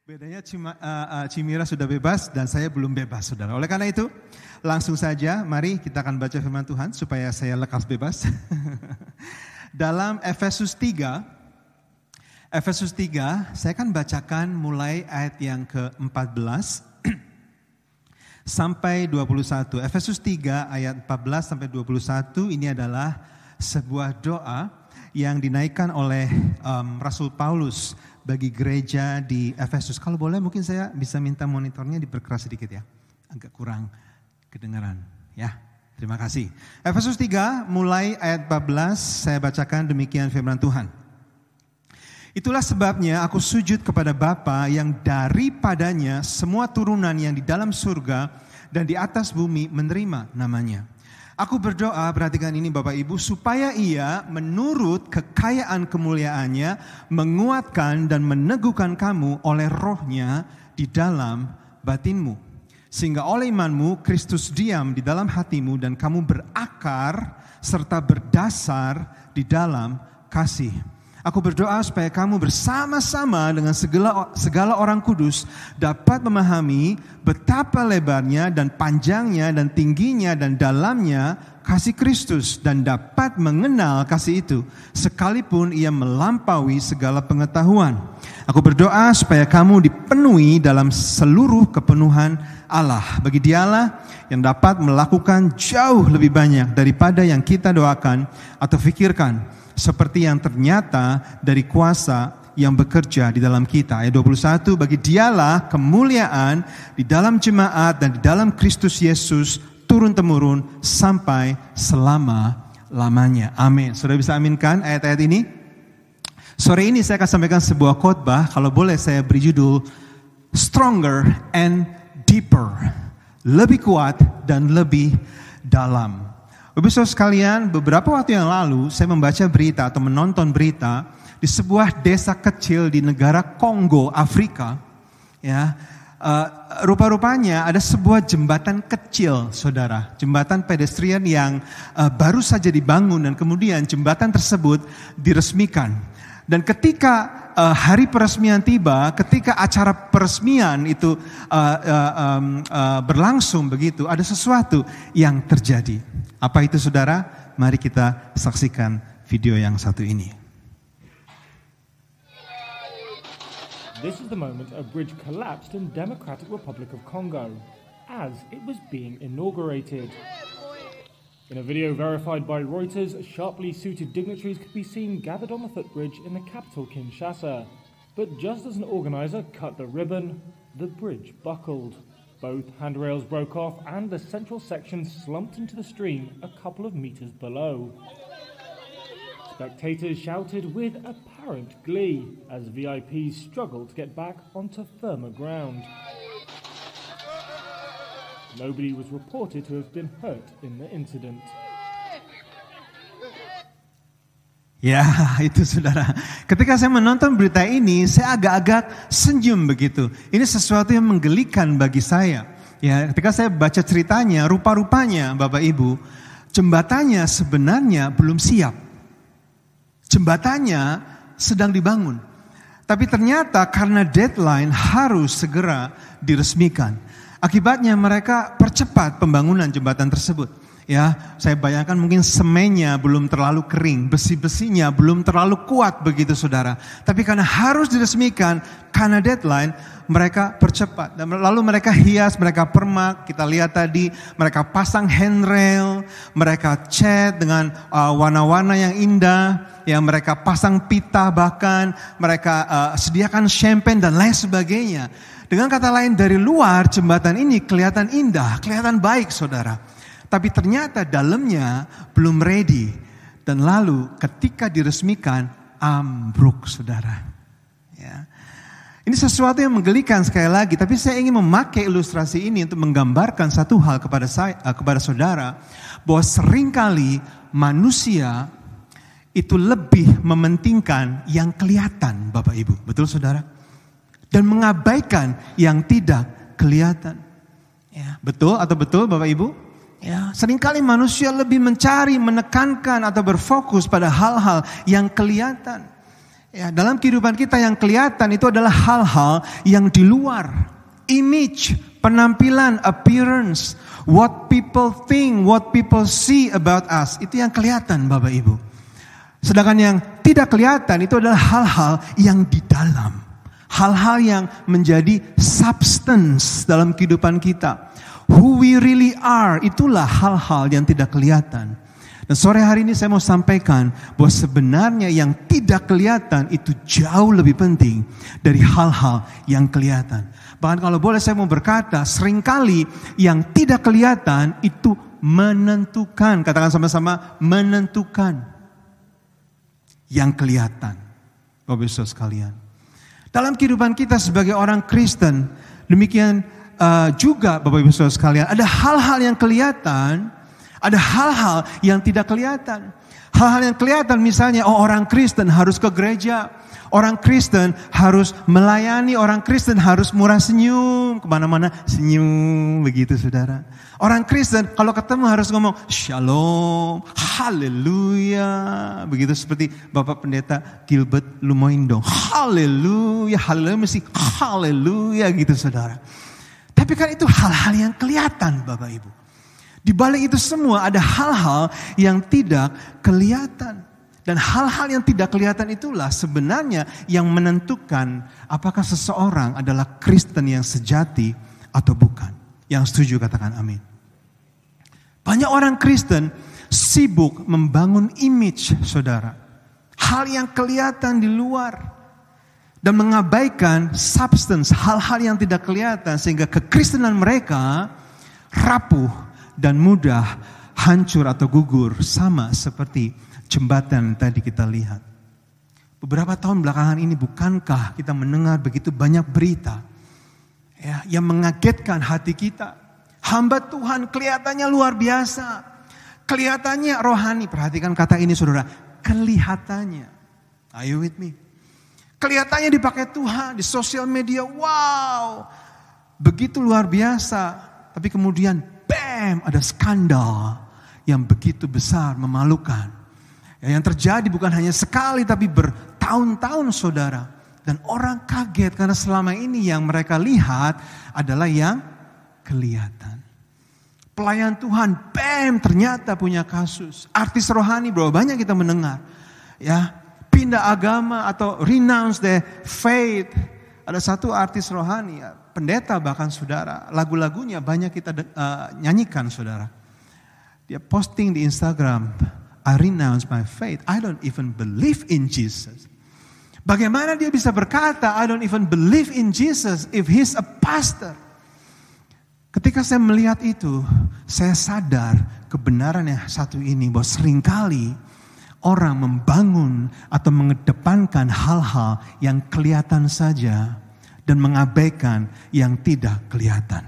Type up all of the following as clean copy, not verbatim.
Bedanya Cimira sudah bebas dan saya belum bebas, saudara. Oleh karena itu, langsung saja mari kita akan baca firman Tuhan supaya saya lekas bebas. Dalam Efesus 3, saya akan bacakan mulai ayat yang ke-14 sampai 21. Efesus 3 ayat 14 sampai 21 ini adalah sebuah doa yang dinaikkan oleh Rasul Paulus bagi gereja di Efesus. Kalau boleh mungkin saya bisa minta monitornya diperkeras sedikit ya. Agak kurang kedengaran ya. Terima kasih. Efesus 3 mulai ayat 14 saya bacakan demikian firman Tuhan. Itulah sebabnya aku sujud kepada Bapa yang daripadanya semua turunan yang di dalam surga dan di atas bumi menerima namanya. Aku berdoa, perhatikan ini Bapak Ibu, supaya ia menurut kekayaan kemuliaannya menguatkan dan meneguhkan kamu oleh rohnya di dalam batinmu. Sehingga oleh imanmu Kristus diam di dalam hatimu dan kamu berakar serta berdasar di dalam kasih. Aku berdoa supaya kamu bersama-sama dengan segala orang kudus dapat memahami betapa lebarnya dan panjangnya dan tingginya dan dalamnya kasih Kristus dan dapat mengenal kasih itu sekalipun ia melampaui segala pengetahuan. Aku berdoa supaya kamu dipenuhi dalam seluruh kepenuhan Allah. Bagi Dialah yang dapat melakukan jauh lebih banyak daripada yang kita doakan atau pikirkan, seperti yang ternyata dari kuasa yang bekerja di dalam kita. Ayat 21, bagi Dialah kemuliaan di dalam jemaat dan di dalam Kristus Yesus turun-temurun sampai selama-lamanya. Amin. Sudah bisa aminkan ayat-ayat ini? Sore ini saya akan sampaikan sebuah khotbah, kalau boleh saya beri judul Stronger and Deeper. Lebih kuat dan lebih dalam. Bapak Ibu sekalian, beberapa waktu yang lalu saya membaca berita atau menonton berita di sebuah desa kecil di negara Kongo, Afrika. Ya, rupa-rupanya ada sebuah jembatan kecil, saudara, jembatan pedestrian yang baru saja dibangun dan kemudian jembatan tersebut diresmikan. Dan ketika hari peresmian tiba, ketika acara peresmian itu berlangsung begitu, ada sesuatu yang terjadi. Apa itu saudara? Mari kita saksikan video yang satu ini. This is the moment a bridge collapsed in Democratic Republic of Congo as it was being inaugurated. In a video verified by Reuters, sharply suited dignitaries could be seen gathered on the footbridge in the capital Kinshasa. But just as an organizer cut the ribbon, the bridge buckled. Both handrails broke off and the central section slumped into the stream a couple of meters below. Spectators shouted with apparent glee as VIPs struggled to get back onto firmer ground. Nobody was reported to have been hurt in the incident. Ya, itu saudara. Ketika saya menonton berita ini, saya agak-agak senyum begitu. Ini sesuatu yang menggelikan bagi saya. Ya, ketika saya baca ceritanya, rupa-rupanya Bapak Ibu, jembatannya sebenarnya belum siap. Jembatannya sedang dibangun. Tapi ternyata karena deadline harus segera diresmikan. Akibatnya mereka percepat pembangunan jembatan tersebut. Ya, saya bayangkan mungkin semennya belum terlalu kering, besi-besinya belum terlalu kuat begitu saudara. Tapi karena harus diresmikan, karena deadline, mereka percepat. Dan lalu mereka hias, mereka permak, kita lihat tadi, mereka pasang handrail, mereka cat dengan warna-warna yang indah, ya mereka pasang pita bahkan, mereka sediakan champagne dan lain sebagainya. Dengan kata lain, dari luar jembatan ini kelihatan indah, kelihatan baik saudara. Tapi ternyata dalamnya belum ready. Dan lalu ketika diresmikan, ambruk saudara. Ya. Ini sesuatu yang menggelikan sekali lagi. Tapi saya ingin memakai ilustrasi ini untuk menggambarkan satu hal kepada saudara. Bahwa seringkali manusia itu lebih mementingkan yang kelihatan Bapak Ibu. Betul saudara? Dan mengabaikan yang tidak kelihatan. Ya, betul atau betul Bapak Ibu? Ya, seringkali manusia lebih mencari, menekankan atau berfokus pada hal-hal yang kelihatan. Ya, dalam kehidupan kita yang kelihatan itu adalah hal-hal yang di luar. Image, penampilan, appearance, what people think, what people see about us. Itu yang kelihatan Bapak Ibu. Sedangkan yang tidak kelihatan itu adalah hal-hal yang di dalam. Hal-hal yang menjadi substance dalam kehidupan kita. Who we really are, itulah hal-hal yang tidak kelihatan. Dan sore hari ini saya mau sampaikan bahwa sebenarnya yang tidak kelihatan itu jauh lebih penting dari hal-hal yang kelihatan. Bahkan kalau boleh saya mau berkata, seringkali yang tidak kelihatan itu menentukan. Katakan sama-sama, menentukan yang kelihatan. Bapak Ibu Saudara sekalian. Dalam kehidupan kita sebagai orang Kristen, demikian juga Bapak Ibu Saudara sekalian, ada hal-hal yang kelihatan, ada hal-hal yang tidak kelihatan. Hal-hal yang kelihatan misalnya, orang Kristen harus ke gereja. Orang Kristen harus melayani. Orang Kristen harus murah senyum. Kemana-mana senyum. Begitu saudara. Orang Kristen kalau ketemu harus ngomong shalom, haleluya. Begitu seperti Bapak Pendeta Gilbert Lumoindong. Haleluya, haleluya mesti haleluya gitu saudara. Tapi kan itu hal-hal yang kelihatan Bapak Ibu. Di balik itu semua ada hal-hal yang tidak kelihatan. Dan hal-hal yang tidak kelihatan itulah sebenarnya yang menentukan apakah seseorang adalah Kristen yang sejati atau bukan. Yang setuju katakan amin. Banyak orang Kristen sibuk membangun image saudara. Hal yang kelihatan di luar. Dan mengabaikan substance, hal-hal yang tidak kelihatan. Sehingga kekristenan mereka rapuh dan mudah hancur atau gugur sama seperti jembatan tadi kita lihat. Beberapa tahun belakangan ini bukankah kita mendengar begitu banyak berita ya, yang mengagetkan hati kita. Hamba Tuhan kelihatannya luar biasa. Kelihatannya rohani. Perhatikan kata ini saudara. Kelihatannya. Are you with me? Kelihatannya dipakai Tuhan di sosial media. Wow. Begitu luar biasa. Tapi kemudian bam, ada skandal yang begitu besar, memalukan. Yang terjadi bukan hanya sekali tapi bertahun-tahun saudara. Dan orang kaget karena selama ini yang mereka lihat adalah yang kelihatan. Pelayan Tuhan, bam, ternyata punya kasus. Artis rohani, berapa banyak kita mendengar. Ya, pindah agama atau renounce their faith. Ada satu artis rohani, pendeta bahkan saudara, lagu-lagunya banyak kita nyanyikan saudara. Dia posting di Instagram, I renounce my faith, I don't even believe in Jesus. Bagaimana dia bisa berkata, I don't even believe in Jesus if he's a pastor. Ketika saya melihat itu, saya sadar kebenaran yang satu ini, bahwa seringkali orang membangun atau mengedepankan hal-hal yang kelihatan saja dan mengabaikan yang tidak kelihatan.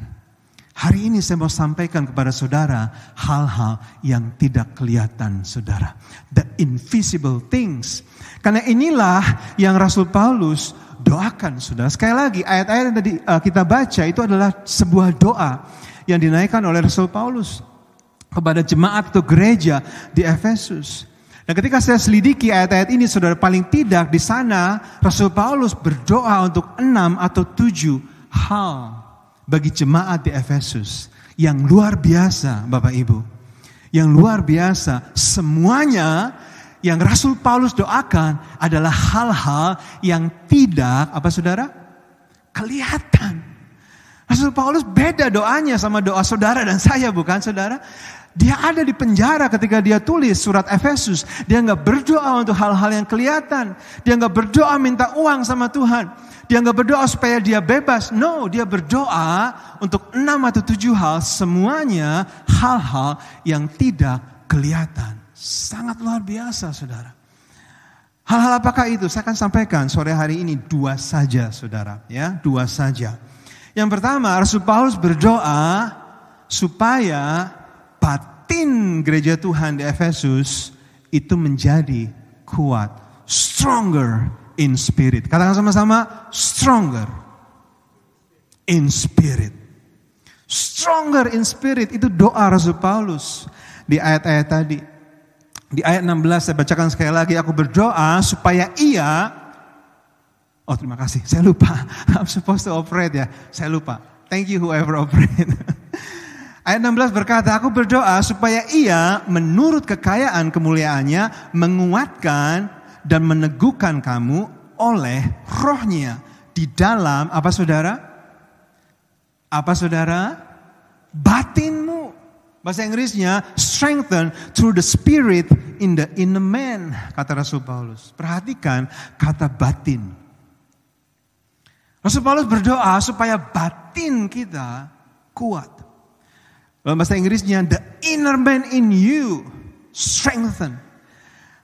Hari ini saya mau sampaikan kepada saudara hal-hal yang tidak kelihatan saudara. The invisible things. Karena inilah yang Rasul Paulus doakan saudara. Sekali lagi ayat-ayat yang tadi kita baca itu adalah sebuah doa yang dinaikkan oleh Rasul Paulus kepada jemaat atau gereja di Efesus. Dan ketika saya selidiki ayat-ayat ini, saudara, paling tidak di sana Rasul Paulus berdoa untuk 6 atau 7 hal bagi jemaat di Efesus. Yang luar biasa Bapak Ibu. Yang luar biasa, semuanya yang Rasul Paulus doakan adalah hal-hal yang tidak, apa saudara? Kelihatan. Rasul Paulus beda doanya sama doa saudara dan saya, bukan saudara? Dia ada di penjara ketika dia tulis surat Efesus. Dia gak berdoa untuk hal-hal yang kelihatan. Dia gak berdoa minta uang sama Tuhan. Dia gak berdoa supaya dia bebas. No, dia berdoa untuk 6 atau 7 hal. Semuanya hal-hal yang tidak kelihatan. Sangat luar biasa saudara. Hal-hal apakah itu? Saya akan sampaikan sore hari ini 2 saja saudara. Ya, 2 saja. Yang pertama, Rasul Paulus berdoa supaya batin gereja Tuhan di Efesus itu menjadi kuat, stronger in spirit. Katakan sama-sama, stronger in spirit. Stronger in spirit itu doa Rasul Paulus di ayat-ayat tadi. Di ayat 16 saya bacakan sekali lagi, aku berdoa supaya ia, Oh terima kasih, saya lupa. I'm supposed to operate ya, saya lupa. Thank you whoever operate. Ayat 16 berkata, aku berdoa supaya ia menurut kekayaan kemuliaannya menguatkan dan meneguhkan kamu oleh rohnya di dalam apa saudara? Apa saudara? Batinmu. Bahasa Inggrisnya strengthen through the spirit in the inner man, kata Rasul Paulus. Perhatikan kata batin. Rasul Paulus berdoa supaya batin kita kuat. Dalam bahasa Inggrisnya the inner man in you strengthen.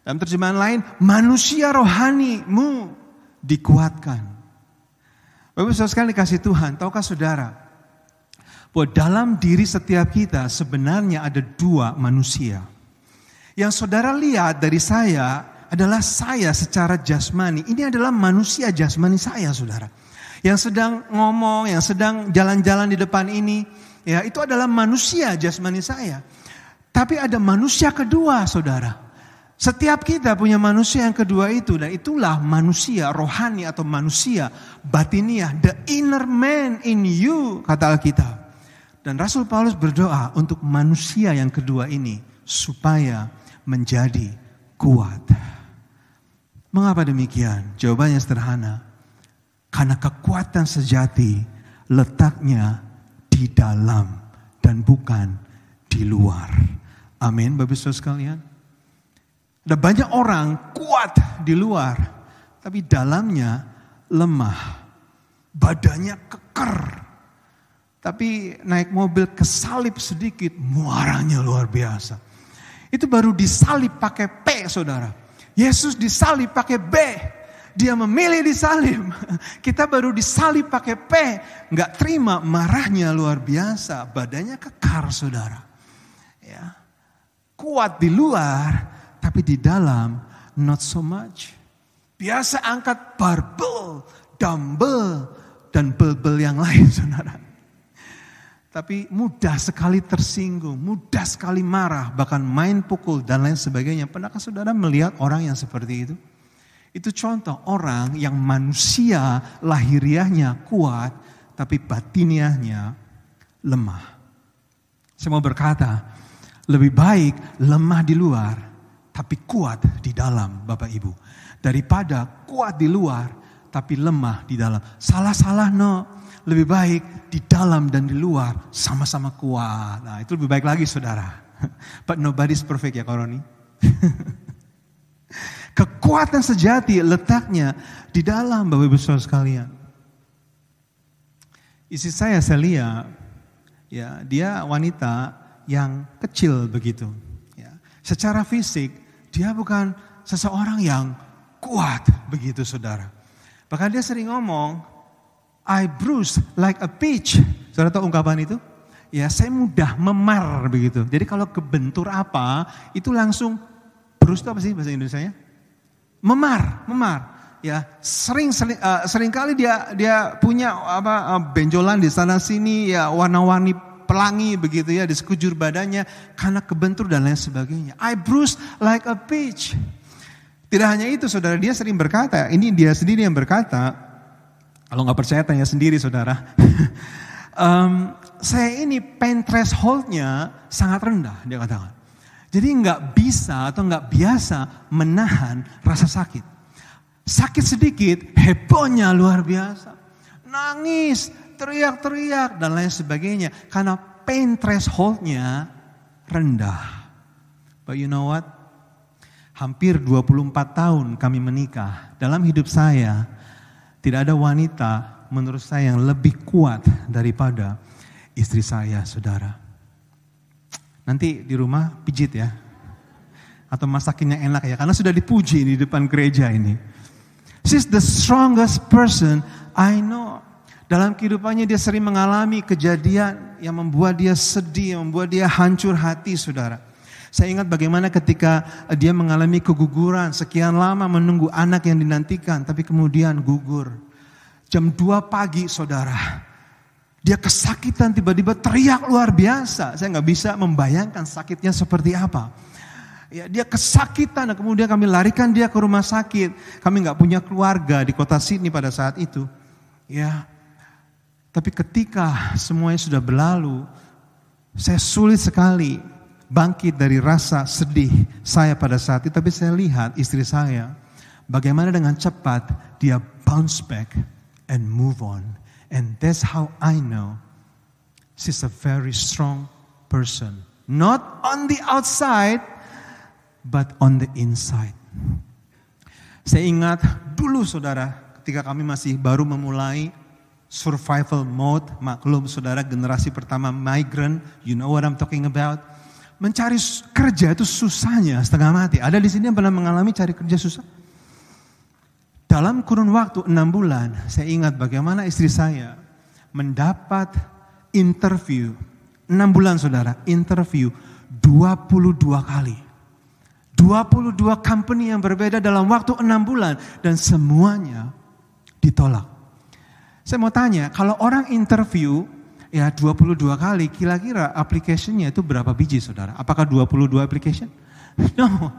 Dalam terjemahan lain manusia rohanimu dikuatkan. Bapak Saudara sekalian dikasih Tuhan, tahukah saudara bahwa dalam diri setiap kita sebenarnya ada dua manusia. Yang saudara lihat dari saya adalah saya secara jasmani. Ini adalah manusia jasmani saya, saudara. Yang sedang ngomong, yang sedang jalan-jalan di depan ini, ya itu adalah manusia jasmani saya. Tapi ada manusia kedua, saudara. Setiap kita punya manusia yang kedua itu, dan itulah manusia rohani atau manusia batiniah, the inner man in you, kata Alkitab. Dan Rasul Paulus berdoa untuk manusia yang kedua ini supaya menjadi kuat. Mengapa demikian? Jawabannya sederhana. Karena kekuatan sejati letaknya di dalam dan bukan di luar. Amin, Bapak Saudara sekalian. Ada banyak orang kuat di luar, tapi dalamnya lemah. Badannya keker. Tapi naik mobil kesalip sedikit, muaranya luar biasa. Itu baru disalib pakai P, saudara. Yesus disalib pakai B. Dia memilih disalib. Kita baru disalib pakai P. Nggak terima, marahnya luar biasa. Badannya kekar, saudara. Ya. Kuat di luar, tapi di dalam not so much. Biasa angkat barbel, dumbbell, dan bel-bel yang lain, saudara. Tapi mudah sekali tersinggung, mudah sekali marah, bahkan main pukul dan lain sebagainya. Pernahkah saudara melihat orang yang seperti itu? Itu contoh orang yang manusia lahiriahnya kuat, tapi batiniahnya lemah. Saya mau berkata, lebih baik lemah di luar, tapi kuat di dalam, Bapak Ibu. Daripada kuat di luar, tapi lemah di dalam. Salah-salah no. Lebih baik di dalam dan di luar sama-sama kuat. Nah itu lebih baik lagi saudara. But nobody's perfect ya Koroni. Kekuatan sejati letaknya di dalam, Bapak Ibu Saudara sekalian. Istri saya Celia, ya dia wanita yang kecil begitu. Ya. Secara fisik dia bukan seseorang yang kuat begitu saudara. Bahkan dia sering ngomong, I bruise like a peach. Saudara tahu ungkapan itu? Ya, saya mudah memar begitu. Jadi kalau kebentur apa, itu langsung bruise itu apa sih bahasa Indonesianya? Memar. Ya, sering kali dia punya benjolan di sana sini ya, warna-warni pelangi begitu ya di sekujur badannya karena kebentur dan lain sebagainya. I bruise like a peach. Tidak hanya itu, saudara, dia sering berkata, ini dia sendiri yang berkata. Kalau nggak percaya tanya sendiri saudara. Saya ini pain threshold-nya sangat rendah dia katakan. Jadi nggak bisa atau nggak biasa menahan rasa sakit. Sakit sedikit hebohnya luar biasa. Nangis, teriak-teriak dan lain sebagainya. Karena pain threshold-nya rendah. But you know what? Hampir 24 tahun kami menikah. Dalam hidup saya tidak ada wanita menurut saya yang lebih kuat daripada istri saya, saudara. Nanti di rumah pijit ya. Atau masakin yang enak ya. Karena sudah dipuji di depan gereja ini. She's the strongest person I know. Dalam kehidupannya dia sering mengalami kejadian yang membuat dia sedih, yang membuat dia hancur hati, saudara. Saya ingat bagaimana ketika dia mengalami keguguran, sekian lama menunggu anak yang dinantikan, tapi kemudian gugur. Jam 2 pagi saudara, dia kesakitan tiba-tiba teriak luar biasa. Saya nggak bisa membayangkan sakitnya seperti apa. Ya, dia kesakitan, dan kemudian kami larikan dia ke rumah sakit. Kami nggak punya keluarga di kota Sydney pada saat itu. Ya, tapi ketika semuanya sudah berlalu, saya sulit sekali bangkit dari rasa sedih saya pada saat itu. Tapi saya lihat istri saya, bagaimana dengan cepat dia bounce back and move on. And that's how I know she's a very strong person. Not on the outside, but on the inside. Saya ingat dulu saudara, ketika kami masih baru memulai survival mode, maklum saudara generasi pertama migrant, you know what I'm talking about. Mencari kerja itu susahnya setengah mati. Ada di sini yang pernah mengalami cari kerja susah? Dalam kurun waktu 6 bulan, saya ingat bagaimana istri saya mendapat interview. 6 bulan saudara, interview 22 kali. 22 company yang berbeda dalam waktu 6 bulan. Dan semuanya ditolak. Saya mau tanya, kalau orang interview ya 22 kali, kira-kira application-nya itu berapa biji saudara? Apakah 22 application? No.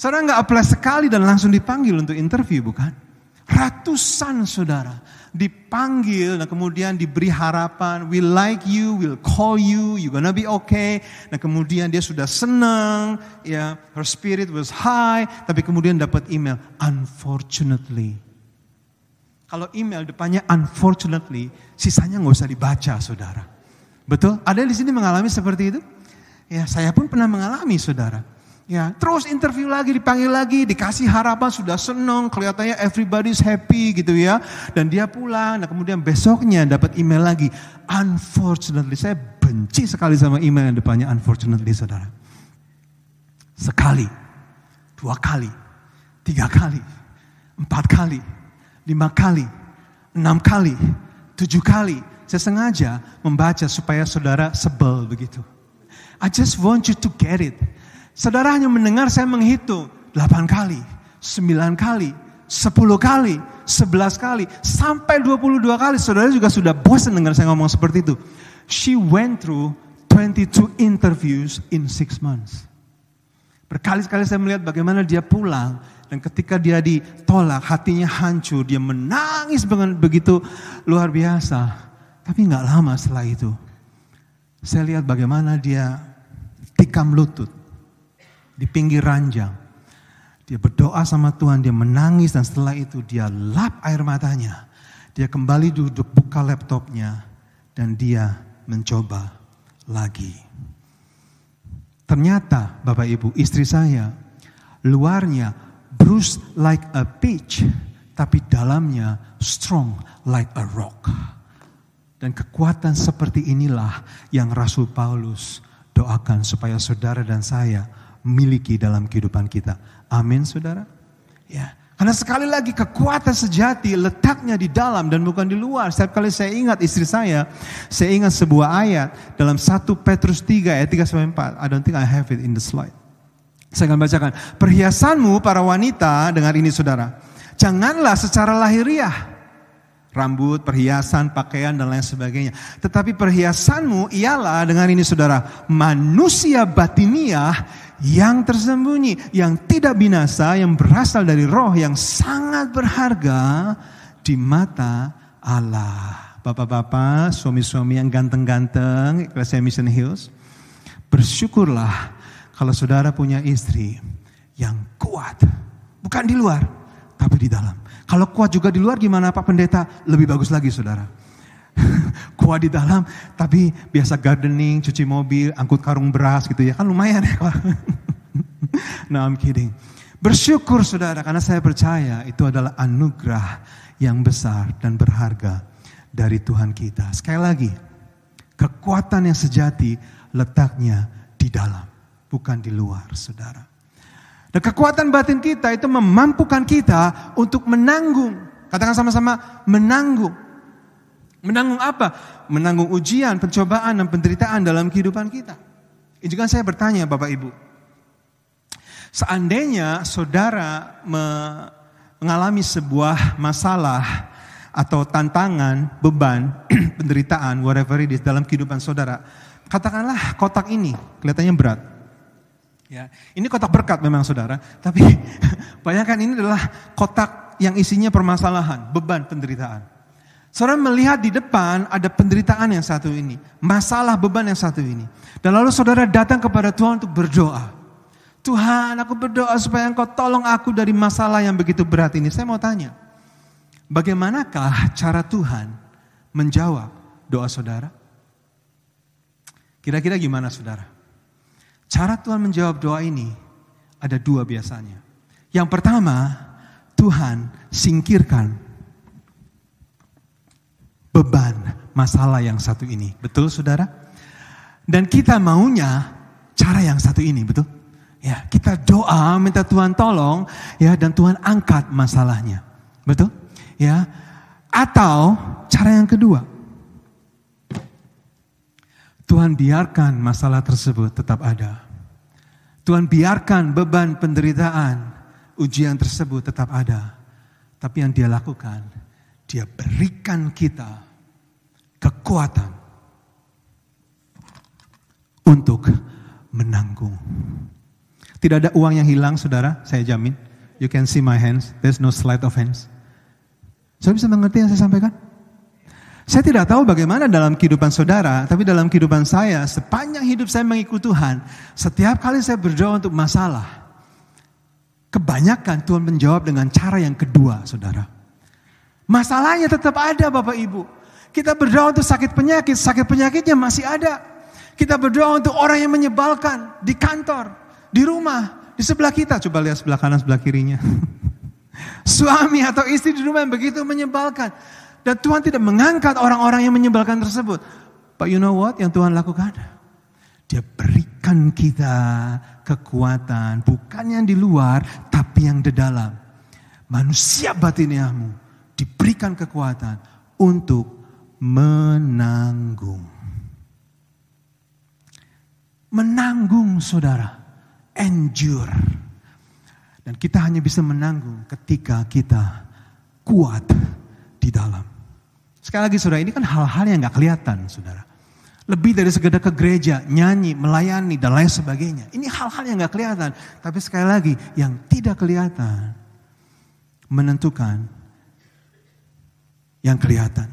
Saudara nggak apply sekali dan langsung dipanggil untuk interview, bukan? Ratusan saudara dipanggil dan kemudian diberi harapan, we like you, we'll call you, you're gonna be okay. Nah kemudian dia sudah senang, ya, her spirit was high, tapi kemudian dapat email, unfortunately. Kalau email depannya unfortunately, sisanya nggak usah dibaca saudara. Betul? Ada di sini mengalami seperti itu? Ya, saya pun pernah mengalami saudara. Ya, terus interview lagi, dipanggil lagi, dikasih harapan, sudah senang, kelihatannya everybody's happy gitu ya. Dan dia pulang, nah kemudian besoknya dapat email lagi. Unfortunately, saya benci sekali sama email yang depannya unfortunately saudara. Sekali, 2 kali, 3 kali, 4 kali, 5 kali, 6 kali, 7 kali. Saya sengaja membaca supaya saudara sebel begitu. I just want you to get it. Saudara hanya mendengar saya menghitung 8 kali, 9 kali, 10 kali, 11 kali, sampai 22 kali. Saudara juga sudah bosan dengar saya ngomong seperti itu. She went through 22 interviews in 6 months. Berkali-kali saya melihat bagaimana dia pulang dan ketika dia ditolak hatinya hancur. Dia menangis dengan begitu luar biasa. Tapi gak lama setelah itu saya lihat bagaimana dia tikam lutut di pinggir ranjang. Dia berdoa sama Tuhan, dia menangis dan setelah itu dia lap air matanya. Dia kembali duduk, buka laptopnya dan dia mencoba lagi. Ternyata Bapak Ibu, istri saya luarnya bruised like a peach, tapi dalamnya strong like a rock. Dan kekuatan seperti inilah yang Rasul Paulus doakan supaya saudara dan saya miliki dalam kehidupan kita. Amin saudara. Ya, karena sekali lagi kekuatan sejati letaknya di dalam dan bukan di luar. Setiap kali saya ingat istri saya ingat sebuah ayat dalam 1 Petrus 3 ayat 3-4. I don't think I have it in the slide. Saya akan bacakan. Perhiasanmu para wanita, dengar ini saudara. Janganlah secara lahiriah. Rambut, perhiasan, pakaian dan lain sebagainya. Tetapi perhiasanmu ialah, dengar ini saudara, manusia batiniah yang tersembunyi, yang tidak binasa, yang berasal dari roh yang sangat berharga di mata Allah. Bapak-bapak, suami-suami yang ganteng-ganteng, Ecclesia Mission Hills, bersyukurlah kalau saudara punya istri yang kuat. Bukan di luar, tapi di dalam. Kalau kuat juga di luar gimana Pak Pendeta? Lebih bagus lagi saudara. Kuat di dalam, tapi biasa gardening, cuci mobil, angkut karung beras gitu ya. Kan lumayan ya. No, I'm kidding. Bersyukur saudara, karena saya percaya itu adalah anugerah yang besar dan berharga dari Tuhan kita. Sekali lagi, kekuatan yang sejati letaknya di dalam, bukan di luar saudara. Dan kekuatan batin kita itu memampukan kita untuk menanggung. Katakan sama-sama, menanggung. Menanggung apa? Menanggung ujian, pencobaan, dan penderitaan dalam kehidupan kita. Ini juga saya bertanya Bapak Ibu. Seandainya saudara mengalami sebuah masalah atau tantangan, beban, penderitaan, whatever it is dalam kehidupan saudara. Katakanlah kotak ini kelihatannya berat. Ya, ini kotak berkat memang saudara, tapi bayangkan ini adalah kotak yang isinya permasalahan, beban, penderitaan. Saudara melihat di depan ada penderitaan yang satu ini, masalah beban yang satu ini. Dan lalu saudara datang kepada Tuhan untuk berdoa. Tuhan, aku berdoa supaya Engkau tolong aku dari masalah yang begitu berat ini. Saya mau tanya, bagaimanakah cara Tuhan menjawab doa saudara? Kira-kira gimana saudara? Cara Tuhan menjawab doa ini ada dua biasanya. Yang pertama, Tuhan singkirkan beban masalah yang satu ini. Betul saudara? Dan kita maunya cara yang satu ini, betul? Ya, kita doa minta Tuhan tolong ya, dan Tuhan angkat masalahnya. Betul? Ya. Atau cara yang kedua, Tuhan biarkan masalah tersebut tetap ada. Tuhan biarkan beban penderitaan, ujian tersebut tetap ada. Tapi yang Dia lakukan, Dia berikan kita kekuatan untuk menanggung. Tidak ada uang yang hilang saudara, saya jamin. You can see my hands, there's no sleight of hands. Saudara bisa mengerti yang saya sampaikan? Saya tidak tahu bagaimana dalam kehidupan saudara, tapi dalam kehidupan saya, sepanjang hidup saya mengikuti Tuhan, setiap kali saya berdoa untuk masalah, kebanyakan Tuhan menjawab dengan cara yang kedua, saudara. Masalahnya tetap ada Bapak Ibu. Kita berdoa untuk sakit penyakitnya masih ada. Kita berdoa untuk orang yang menyebalkan, di kantor, di rumah, di sebelah kita. Coba lihat sebelah kanan, sebelah kirinya. Suami atau istri di rumah yang begitu menyebalkan. Dan Tuhan tidak mengangkat orang-orang yang menyebalkan tersebut. But you know what yang Tuhan lakukan? Dia berikan kita kekuatan. Bukan yang di luar, tapi yang di dalam. Manusia batiniahmu diberikan kekuatan untuk menanggung. Menanggung saudara. Endure. Dan kita hanya bisa menanggung ketika kita kuat di dalam. Sekali lagi saudara, ini kan hal-hal yang gak kelihatan saudara. Lebih dari sekedar ke gereja, nyanyi, melayani, dan lain sebagainya. Ini hal-hal yang gak kelihatan. Tapi sekali lagi, yang tidak kelihatan menentukan yang kelihatan.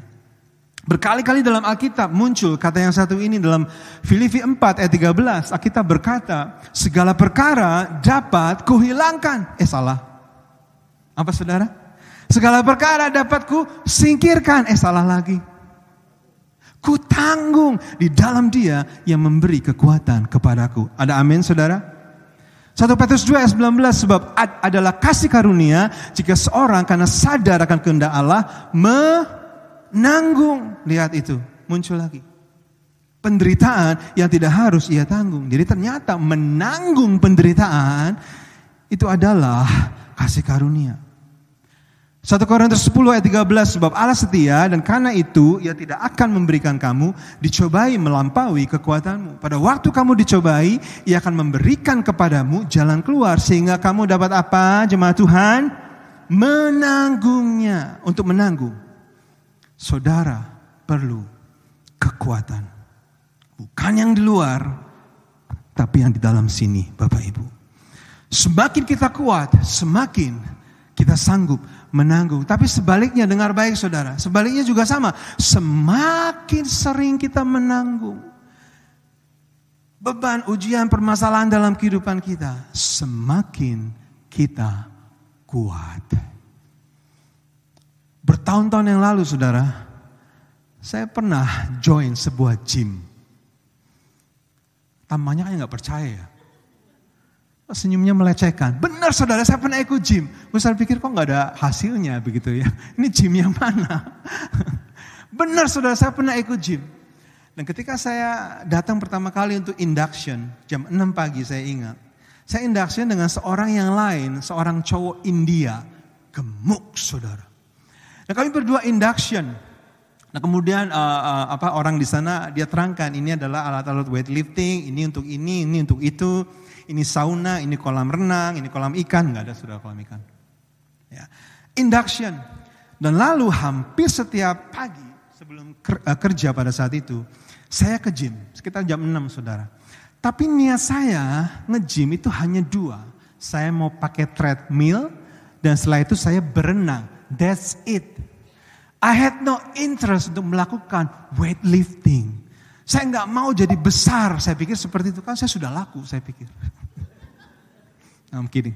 Berkali-kali dalam Alkitab muncul kata yang satu ini dalam Filipi 4 ayat 13. Alkitab berkata, segala perkara dapat kuhilangkan. Salah. Apa saudara? Segala perkara dapat ku singkirkan. Salah lagi. Ku tanggung di dalam Dia yang memberi kekuatan kepadaku. Ada amin saudara? 1 Petrus 2 ayat 19, sebab adalah kasih karunia jika seorang karena sadar akan kehendak Allah menanggung. Lihat itu, muncul lagi. Penderitaan yang tidak harus ia tanggung. Jadi ternyata menanggung penderitaan itu adalah kasih karunia. 1 Korintus 10 ayat 13, sebab Allah setia dan karena itu Ia tidak akan memberikan kamu dicobai melampaui kekuatanmu. Pada waktu kamu dicobai, Ia akan memberikan kepadamu jalan keluar sehingga kamu dapat apa, jemaat Tuhan? Menanggungnya. Untuk menanggung, saudara perlu kekuatan. Bukan yang di luar, tapi yang di dalam sini, Bapak Ibu. Semakin kita kuat, semakin kita sanggup menanggung. Tapi sebaliknya, dengar baik saudara. Sebaliknya juga sama. Semakin sering kita menanggung beban, ujian, permasalahan dalam kehidupan kita, semakin kita kuat. Bertahun-tahun yang lalu saudara, saya pernah join sebuah gym. Tampaknya kayak gak percaya ya. Senyumnya melecehkan. Benar saudara, saya pernah ikut gym. Saya pikir kok gak ada hasilnya begitu ya. Ini gym yang mana? Benar saudara, saya pernah ikut gym. Dan ketika saya datang pertama kali untuk induction, jam 6 pagi saya ingat. Saya induction dengan seorang yang lain, seorang cowok India. Gemuk saudara. Nah kami berdua induction. Nah kemudian orang di sana dia terangkan, ini adalah alat-alat weightlifting, ini untuk itu. Ini sauna, ini kolam renang, ini kolam ikan. Enggak ada sudah kolam ikan. Ya. Induction. Dan lalu hampir setiap pagi sebelum kerja pada saat itu, saya ke gym. Sekitar jam 6 saudara. Tapi niat saya nge-gym itu hanya 2. Saya mau pakai treadmill dan setelah itu saya berenang. That's it. I had no interest untuk melakukan weightlifting. Saya nggak mau jadi besar. Saya pikir seperti itu kan saya sudah laku, saya pikir. I'm kidding.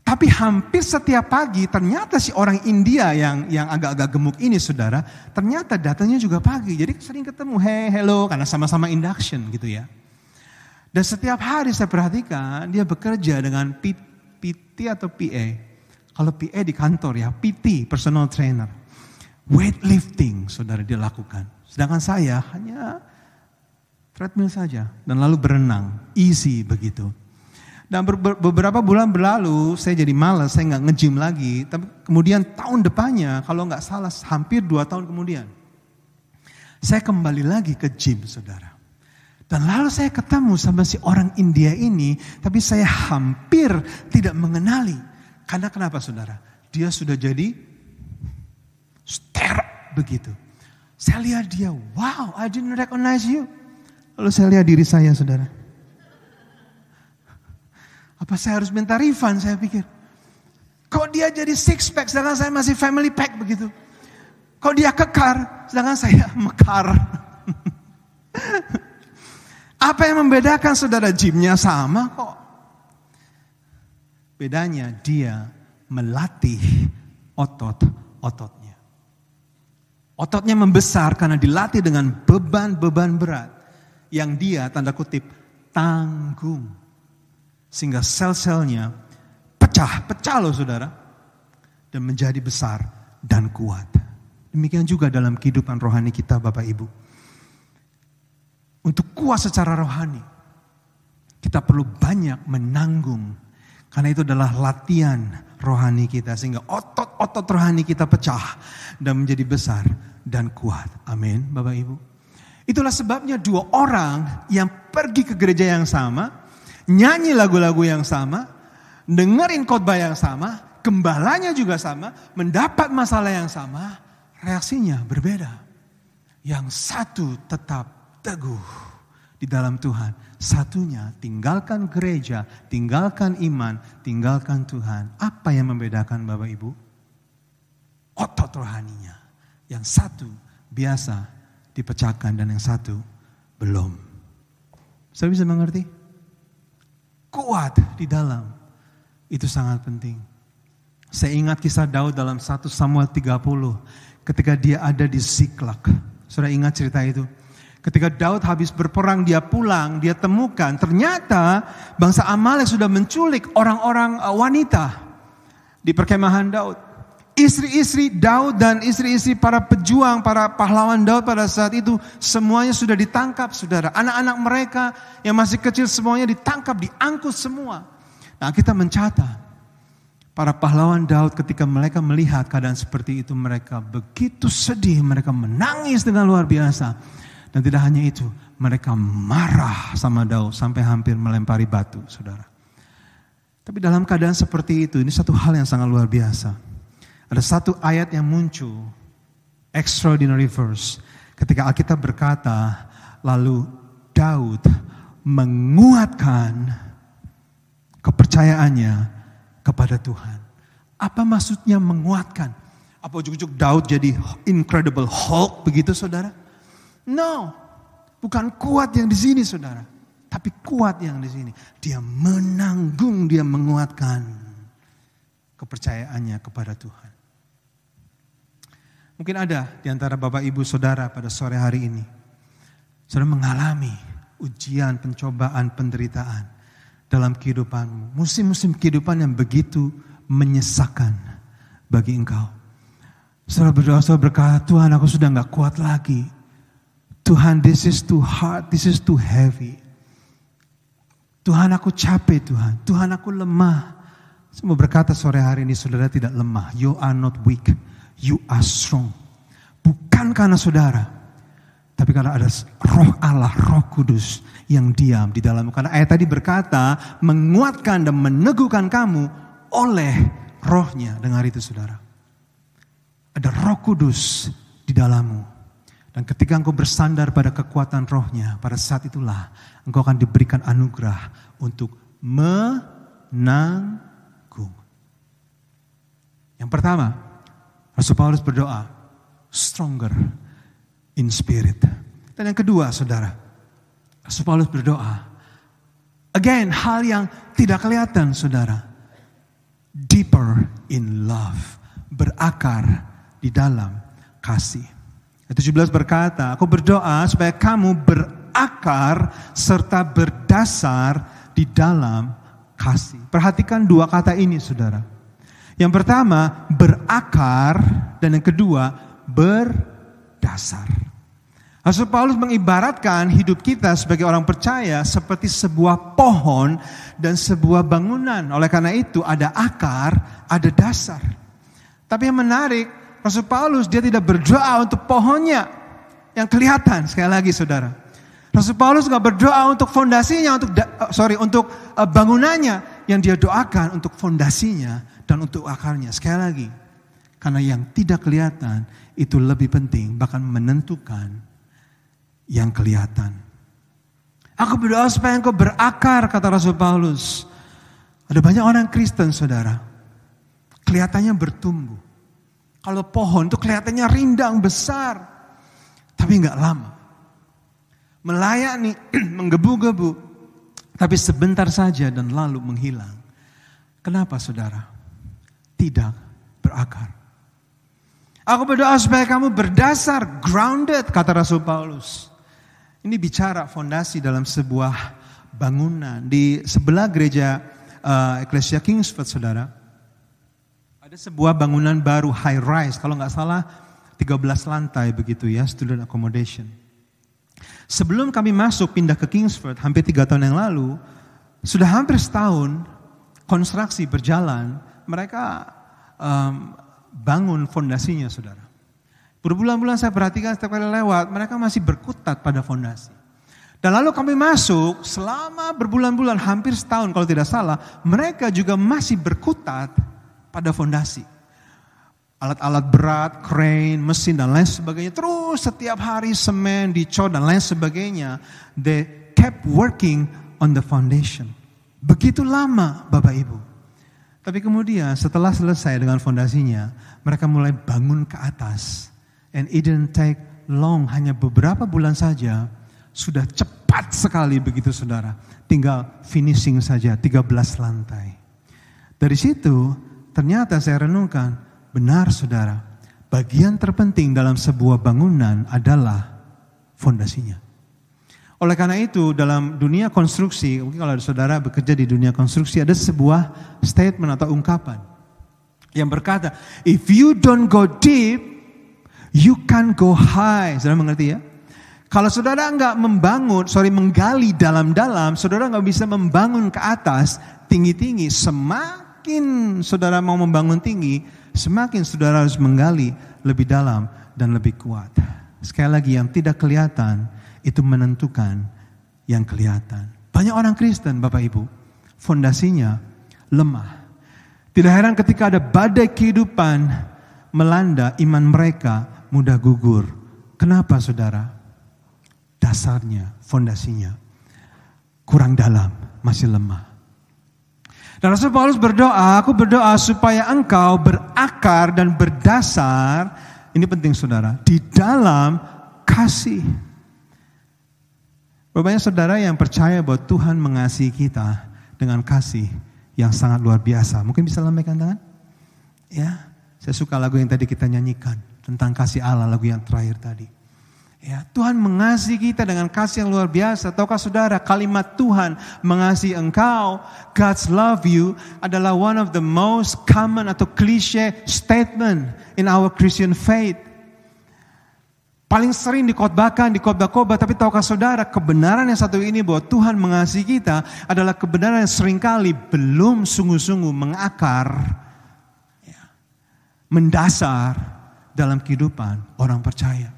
Tapi hampir setiap pagi ternyata si orang India yang agak-agak gemuk ini saudara, ternyata datangnya juga pagi. Jadi sering ketemu, hey, hello, karena sama-sama induction gitu ya. Dan setiap hari saya perhatikan dia bekerja dengan PT atau PA. Kalau PA di kantor ya, PT, personal trainer. Weightlifting saudara dia lakukan. Sedangkan saya hanya treadmill saja dan lalu berenang, easy begitu. Dan beberapa bulan berlalu saya jadi malas, saya nggak nge-gym lagi. Tapi kemudian tahun depannya, kalau nggak salah hampir 2 tahun kemudian, saya kembali lagi ke gym saudara. Dan lalu saya ketemu sama si orang India ini, tapi saya hampir tidak mengenali. Karena kenapa saudara? Dia sudah jadi steril begitu. Saya lihat dia, wow, I didn't recognize you. Lalu saya lihat diri saya saudara. Apa saya harus minta refund, saya pikir. Kok dia jadi 6 pack sedangkan saya masih family pack begitu. Kok dia kekar sedangkan saya mekar. Apa yang membedakan saudara? Gymnya sama kok. Bedanya dia melatih otot-ototnya. Ototnya membesar karena dilatih dengan beban-beban berat. Yang dia tanda kutip tanggung. Sehingga sel-selnya pecah loh saudara. Dan menjadi besar dan kuat. Demikian juga dalam kehidupan rohani kita Bapak Ibu. Untuk kuat secara rohani, kita perlu banyak menanggung. Karena itu adalah latihan rohani kita. Sehingga otot-otot rohani kita pecah dan menjadi besar dan kuat. Amin Bapak Ibu. Itulah sebabnya 2 orang yang pergi ke gereja yang sama, nyanyi lagu-lagu yang sama, dengerin khotbah yang sama, gembalanya juga sama, mendapat masalah yang sama, reaksinya berbeda. Yang satu tetap teguh di dalam Tuhan, satunya tinggalkan gereja, tinggalkan iman, tinggalkan Tuhan. Apa yang membedakan Bapak Ibu? Otot rohaninya. Yang satu biasa dipecahkan dan yang satu belum. Saya bisa mengerti? Kuat di dalam, itu sangat penting. Saya ingat kisah Daud dalam 1 Samuel 30, ketika dia ada di Ziklag. Saudara ingat cerita itu? Ketika Daud habis berperang, dia pulang, dia temukan ternyata bangsa Amalek sudah menculik orang-orang wanita di perkemahan Daud. Istri-istri Daud dan istri-istri para pejuang, para pahlawan Daud pada saat itu semuanya sudah ditangkap saudara. Anak-anak mereka yang masih kecil semuanya ditangkap, diangkut semua. Nah kita mencatat para pahlawan Daud ketika mereka melihat keadaan seperti itu mereka begitu sedih, mereka menangis dengan luar biasa. Dan tidak hanya itu, mereka marah sama Daud sampai hampir melempari batu saudara. Tapi dalam keadaan seperti itu, ini satu hal yang sangat luar biasa. Ada satu ayat yang muncul, extraordinary verse. Ketika Alkitab berkata, lalu Daud menguatkan kepercayaannya kepada Tuhan. Apa maksudnya menguatkan? Apa ujuk-ujuk Daud jadi incredible Hulk begitu saudara? No, bukan kuat yang di sini saudara. Tapi kuat yang di sini. Dia menanggung, dia menguatkan kepercayaannya kepada Tuhan. Mungkin ada di antara Bapak Ibu Saudara pada sore hari ini. Saudara mengalami ujian, pencobaan, penderitaan dalam kehidupanmu. Musim-musim kehidupan yang begitu menyesakan bagi engkau. Saudara berdoa, saudara berkata, Tuhan aku sudah gak kuat lagi. Tuhan this is too hard, this is too heavy. Tuhan aku capek Tuhan, Tuhan aku lemah. Saya mau berkata sore hari ini saudara tidak lemah. You are not weak. You are strong. Bukan karena saudara, tapi karena ada roh Allah, roh kudus yang diam di dalam. Karena ayat tadi berkata, menguatkan dan meneguhkan kamu oleh rohnya. Dengar itu saudara. Ada roh kudus di dalammu. Dan ketika engkau bersandar pada kekuatan rohnya, pada saat itulah engkau akan diberikan anugerah untuk menanggung. Yang pertama, Rasul Paulus berdoa, stronger in spirit. Dan yang kedua, saudara, Rasul Paulus berdoa, again, hal yang tidak kelihatan, saudara, deeper in love, berakar di dalam kasih. Ayat 17 berkata, aku berdoa supaya kamu berakar serta berdasar di dalam kasih. Perhatikan dua kata ini, saudara. Yang pertama, berakar, dan yang kedua, berdasar. Rasul Paulus mengibaratkan hidup kita sebagai orang percaya seperti sebuah pohon dan sebuah bangunan. Oleh karena itu ada akar, ada dasar. Tapi yang menarik, Rasul Paulus dia tidak berdoa untuk pohonnya yang kelihatan. Sekali lagi, saudara, Rasul Paulus nggak berdoa untuk fondasinya, untuk bangunannya. Yang dia doakan untuk fondasinya dan untuk akarnya. Sekali lagi, karena yang tidak kelihatan itu lebih penting, bahkan menentukan yang kelihatan. Aku berdoa supaya engkau berakar, kata Rasul Paulus. Ada banyak orang Kristen, saudara, kelihatannya bertumbuh. Kalau pohon itu kelihatannya rindang besar, tapi nggak lama. Melayani, menggebu-gebu, tapi sebentar saja dan lalu menghilang. Kenapa, saudara? Tidak berakar. Aku berdoa supaya kamu berdasar, grounded, kata Rasul Paulus. Ini bicara fondasi dalam sebuah bangunan. Di sebelah gereja Ecclesia Kingsford, saudara, ada sebuah bangunan baru high rise, kalau nggak salah 13 lantai begitu ya, student accommodation. Sebelum kami masuk pindah ke Kingsford hampir 3 tahun yang lalu, sudah hampir setahun konstruksi berjalan, mereka bangun fondasinya, saudara. Berbulan-bulan saya perhatikan setiap kali lewat, mereka masih berkutat pada fondasi. Dan lalu kami masuk, selama berbulan-bulan hampir setahun kalau tidak salah, mereka juga masih berkutat pada fondasi. Alat-alat berat, crane, mesin dan lain sebagainya. Terus setiap hari semen, dicor dan lain sebagainya. They kept working on the foundation. Begitu lama, Bapak Ibu. Tapi kemudian setelah selesai dengan fondasinya, mereka mulai bangun ke atas. And it didn't take long, hanya beberapa bulan saja. Sudah cepat sekali begitu, saudara. Tinggal finishing saja, 13 lantai. Dari situ, ternyata saya renungkan, benar, saudara, bagian terpenting dalam sebuah bangunan adalah fondasinya. Oleh karena itu, dalam dunia konstruksi, mungkin kalau saudara bekerja di dunia konstruksi, ada sebuah statement atau ungkapan yang berkata, if you don't go deep, you can't go high. Saudara mengerti ya? Kalau saudara enggak menggali dalam-dalam, saudara enggak bisa membangun ke atas tinggi-tinggi. Semakin saudara mau membangun tinggi, semakin saudara harus menggali lebih dalam dan lebih kuat. Sekali lagi, yang tidak kelihatan itu menentukan yang kelihatan. Banyak orang Kristen, Bapak Ibu, fondasinya lemah. Tidak heran ketika ada badai kehidupan melanda, iman mereka mudah gugur. Kenapa, saudara? Dasarnya, fondasinya kurang dalam, masih lemah. Dan Rasul Paulus berdoa, aku berdoa supaya engkau berakar dan berdasar, ini penting, saudara, di dalam kasih. Banyak saudara yang percaya bahwa Tuhan mengasihi kita dengan kasih yang sangat luar biasa. Mungkin bisa lambaikan tangan? Ya, saya suka lagu yang tadi kita nyanyikan tentang kasih Allah, lagu yang terakhir tadi. Ya, Tuhan mengasihi kita dengan kasih yang luar biasa. Tahukah saudara, kalimat Tuhan mengasihi engkau, God's love you, adalah one of the most common atau cliche statement in our Christian faith. Paling sering dikhotbahkan di khotbah-khotbah, tapi tahukah saudara, kebenaran yang satu ini bahwa Tuhan mengasihi kita adalah kebenaran yang seringkali belum sungguh-sungguh mengakar, ya, mendasar dalam kehidupan orang percaya.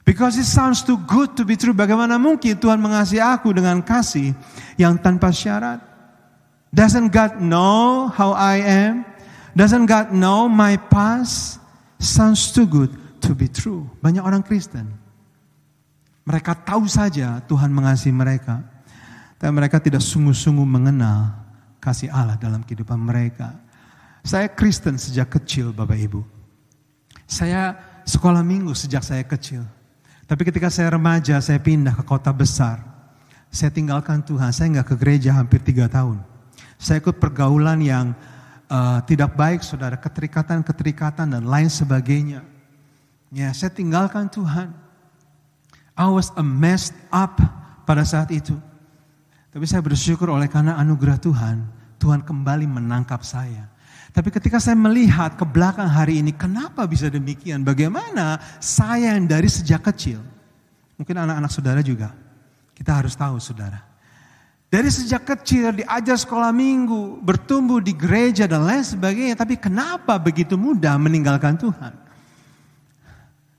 Because it sounds too good to be true. Bagaimana mungkin Tuhan mengasihi aku dengan kasih yang tanpa syarat? Doesn't God know how I am? Doesn't God know my past? Sounds too good to be true. Banyak orang Kristen Mereka tahu saja Tuhan mengasihi mereka, tapi mereka tidak sungguh-sungguh mengenal kasih Allah dalam kehidupan mereka. Saya Kristen sejak kecil, Bapak Ibu. Saya sekolah minggu sejak saya kecil. Tapi ketika saya remaja, saya pindah ke kota besar. Saya tinggalkan Tuhan, saya nggak ke gereja hampir 3 tahun. Saya ikut pergaulan yang tidak baik, saudara, keterikatan dan lain sebagainya. Ya, saya tinggalkan Tuhan. I was messed up pada saat itu. Tapi saya bersyukur oleh karena anugerah Tuhan, Tuhan kembali menangkap saya. Tapi ketika saya melihat ke belakang hari ini, kenapa bisa demikian? Bagaimana saya yang dari sejak kecil, mungkin anak-anak saudara juga, kita harus tahu, saudara. Dari sejak kecil diajar sekolah minggu, bertumbuh di gereja dan lain sebagainya. Tapi kenapa begitu mudah meninggalkan Tuhan?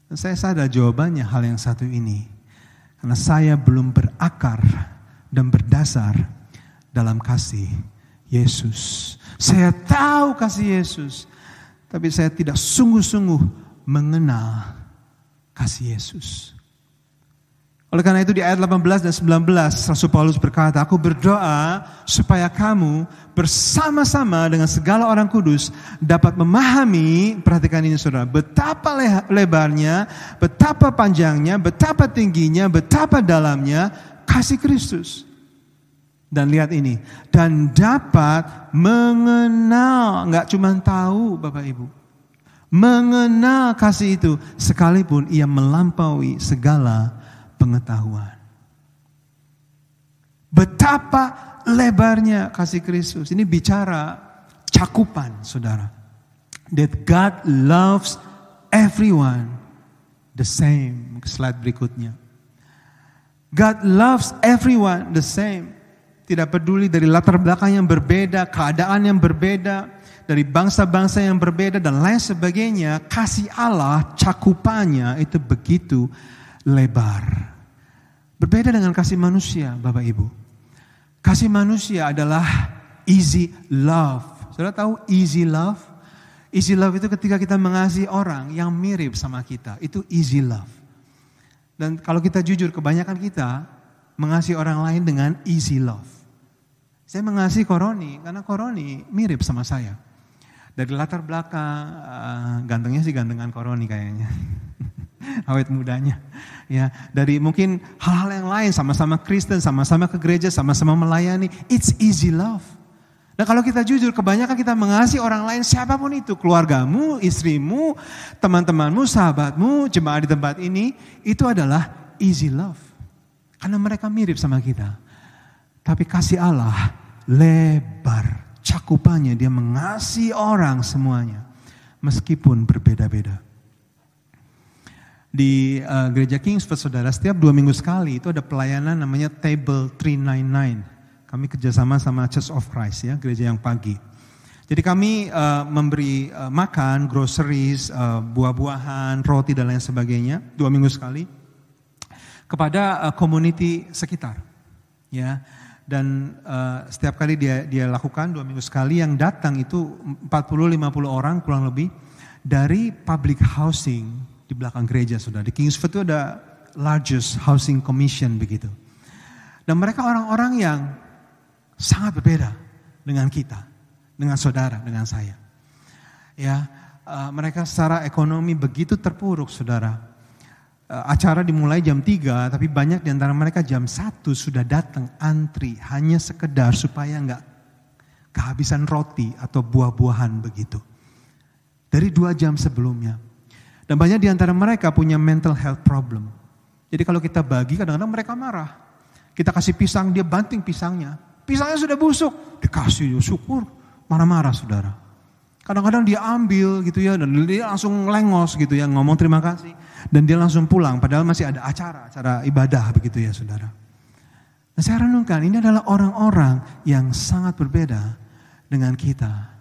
Dan saya sadar jawabannya hal yang satu ini. Karena saya belum berakar dan berdasar dalam kasih Yesus. Saya tahu kasih Yesus. Tapi saya tidak sungguh-sungguh mengenal kasih Yesus. Oleh karena itu di ayat 18 dan 19 Rasul Paulus berkata, aku berdoa supaya kamu bersama-sama dengan segala orang kudus dapat memahami, perhatikan ini saudara, betapa lebarnya, betapa panjangnya, betapa tingginya, betapa dalamnya kasih Kristus. Dan lihat ini, dan dapat mengenal, enggak cuma tahu Bapak Ibu, mengenal kasih itu sekalipun ia melampaui segala pengetahuan. Betapa lebarnya kasih Kristus. Ini bicara cakupan, saudara. That God loves everyone the same. Slide berikutnya. God loves everyone the same. Tidak peduli dari latar belakang yang berbeda, keadaan yang berbeda, dari bangsa-bangsa yang berbeda dan lain sebagainya. Kasih Allah cakupannya itu begitu lebar. Berbeda dengan kasih manusia, Bapak Ibu. Kasih manusia adalah easy love. Saudara tahu easy love? Easy love itu ketika kita mengasihi orang yang mirip sama kita. Itu easy love. Dan kalau kita jujur, kebanyakan kita mengasihi orang lain dengan easy love. Saya mengasihi Koroni karena Koroni mirip sama saya. Dari latar belakang, gantengnya sih gantengan Koroni kayaknya. Awet mudanya. Ya, dari mungkin hal-hal yang lain, sama-sama Kristen, sama-sama ke gereja, sama-sama melayani. It's easy love. Dan kalau kita jujur, kebanyakan kita mengasihi orang lain, siapapun itu, keluargamu, istrimu, teman-temanmu, sahabatmu, jemaat di tempat ini, itu adalah easy love. Karena mereka mirip sama kita. Tapi kasih Allah lebar, cakupannya, dia mengasihi orang semuanya, meskipun berbeda-beda. Di gereja Kingsford, saudara, setiap 2 minggu sekali itu ada pelayanan namanya Table 399. Kami kerjasama sama Church of Christ, ya, gereja yang pagi. Jadi kami memberi makan, groceries, buah-buahan, roti dan lain sebagainya 2 minggu sekali kepada community sekitar, ya. Dan setiap kali dia lakukan 2 minggu sekali, yang datang itu 40-50 orang kurang lebih dari public housing di belakang gereja, saudara. Di Kingsford itu ada largest housing commission begitu. Dan mereka orang-orang yang sangat berbeda dengan kita, dengan saudara, dengan saya. Ya, mereka secara ekonomi begitu terpuruk, saudara. Acara dimulai jam 3, tapi banyak di antara mereka jam 1 sudah datang antri hanya sekedar supaya enggak kehabisan roti atau buah-buahan begitu. Dari 2 jam sebelumnya. Dan banyak di antara mereka punya mental health problem. Jadi kalau kita bagi, kadang-kadang mereka marah. Kita kasih pisang, dia banting pisangnya. Pisangnya sudah busuk, dikasih syukur, marah-marah, saudara. Kadang-kadang dia ambil gitu ya, dan dia langsung lengos gitu ya, ngomong terima kasih. Dan dia langsung pulang, padahal masih ada acara ibadah begitu ya, saudara. Nah, saya renungkan, ini adalah orang-orang yang sangat berbeda dengan kita.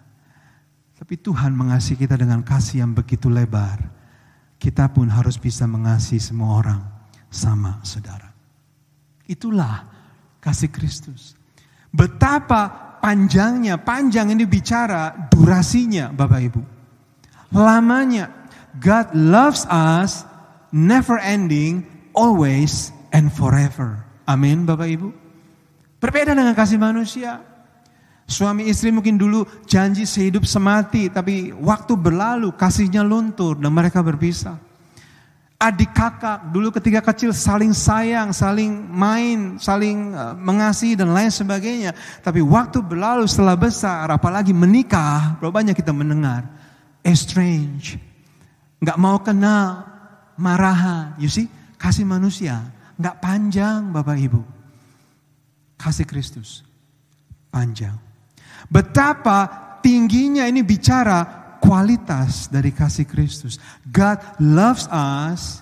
Tapi Tuhan mengasihi kita dengan kasih yang begitu lebar. Kita pun harus bisa mengasihi semua orang sama, saudara. Itulah kasih Kristus. Betapa panjangnya, panjang ini bicara durasinya, Bapak Ibu. Lamanya, God loves us, never ending, always and forever. Amin Bapak Ibu. Berbeda dengan kasih manusia. Suami istri mungkin dulu janji sehidup semati, tapi waktu berlalu kasihnya luntur dan mereka berpisah. Adik kakak dulu ketika kecil saling sayang, saling main, saling mengasihi dan lain sebagainya. Tapi waktu berlalu setelah besar, apalagi menikah, berapa banyak kita mendengar estranged, nggak mau kenal, marahan. You see, kasih manusia nggak panjang Bapak Ibu. Kasih Kristus panjang. Betapa tingginya ini bicara kualitas dari kasih Kristus. God loves us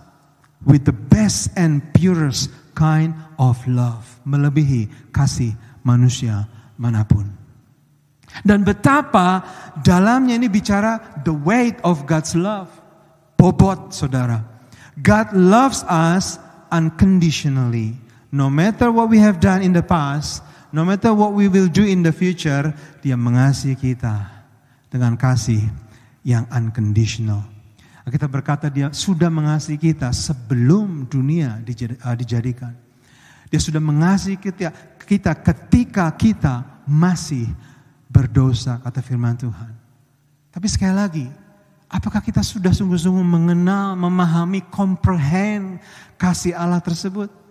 with the best and purest kind of love. Melebihi kasih manusia manapun. Dan betapa dalamnya ini bicara the weight of God's love. Bobot saudara. God loves us unconditionally. No matter what we have done in the past, no matter what we will do in the future, Dia mengasihi kita dengan kasih yang unconditional. Kita berkata Dia sudah mengasihi kita sebelum dunia dijadikan. Dia sudah mengasihi kita ketika kita masih berdosa, kata firman Tuhan. Tapi sekali lagi, apakah kita sudah sungguh-sungguh mengenal, memahami, comprehend kasih Allah tersebut?